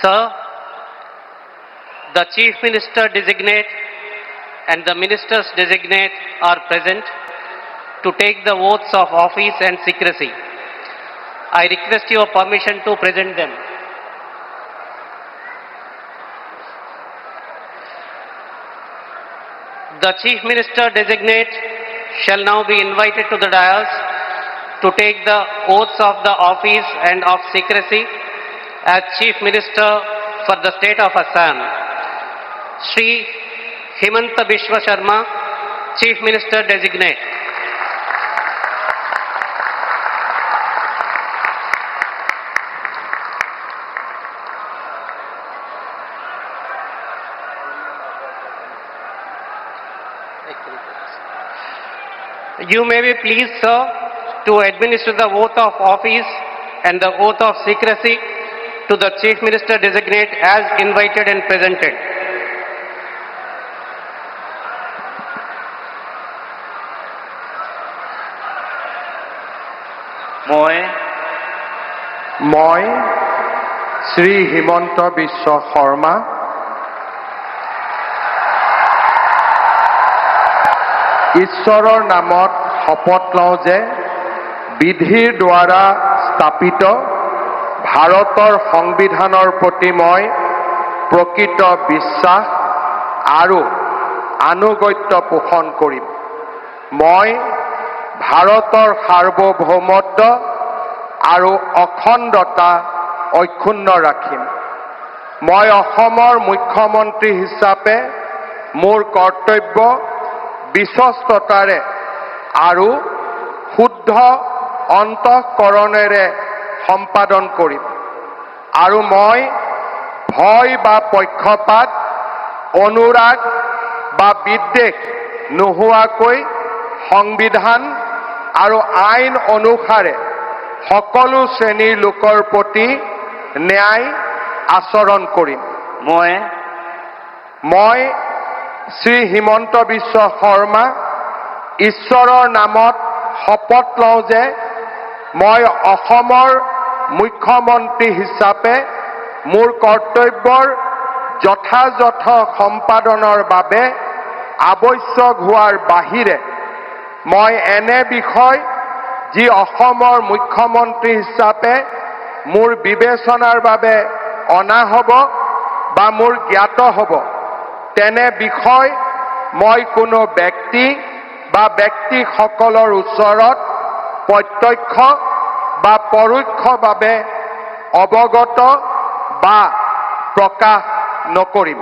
Sir, the Chief Minister designate and the ministers designate are present to take the oaths of office and secrecy. I request your permission to present them. The Chief Minister designate shall now be invited to the dais to take the oaths of the office and of secrecy as Chief Minister for the state of Assam. Shri Himanta Biswa Sharma, Chief Minister designate. You may be pleased, sir, to administer the oath of office and the oath of secrecy to the Chief Minister designate as invited and presented. মই শ্ৰী হিমন্ত বিশ্ব শৰ্মা ঈশ্বৰৰ নামত শপত লওঁ যে বিধিৰ দ্বাৰা স্থাপিত ভাৰতৰ সংবিধানৰ প্ৰতি মই প্ৰকৃত বিশ্বাস আৰু আনুগত্য পোষণ কৰিম। মই ভাৰতৰ সাৰ্বভৌমত্ব আৰু অখণ্ডতা অক্ষুণ্ণ ৰাখিম। মই অসমৰ মুখ্যমন্ত্ৰী হিচাপে মোৰ কৰ্তব্য বিশ্বস্ততাৰে আৰু শুদ্ধ অন্তঃকৰণেৰে সম্পাদন কৰিম আৰু মই ভয় বা পক্ষপাত অনুৰাগ বা বিদ্বেষ নোহোৱাকৈ সংবিধান আৰু আইন অনুসাৰে সকলো শ্ৰেণীৰ লোকৰ প্ৰতি ন্যায় আচৰণ কৰিম। মই শ্ৰী হিমন্ত বিশ্ব শৰ্মা ঈশ্বৰৰ নামত শপত লওঁ যে মই অসমৰ মুখ্যমন্ত্ৰী হিচাপে মোৰ কৰ্তব্যৰ যথাযথ সম্পাদনৰ বাবে আৱশ্যক হোৱাৰ বাহিৰে মই এনে বিষয় যি অসমৰ মুখ্যমন্ত্ৰী হিচাপে মোৰ বিবেচনাৰ বাবে অনা হ'ব বা মোৰ জ্ঞাত হ'ব তেনে বিষয় মই কোনো ব্যক্তি বা ব্যক্তিসকলৰ ওচৰত প্ৰত্যক্ষ বা পৰোক্ষভাৱে অৱগত বা প্ৰকাশ নকৰিম।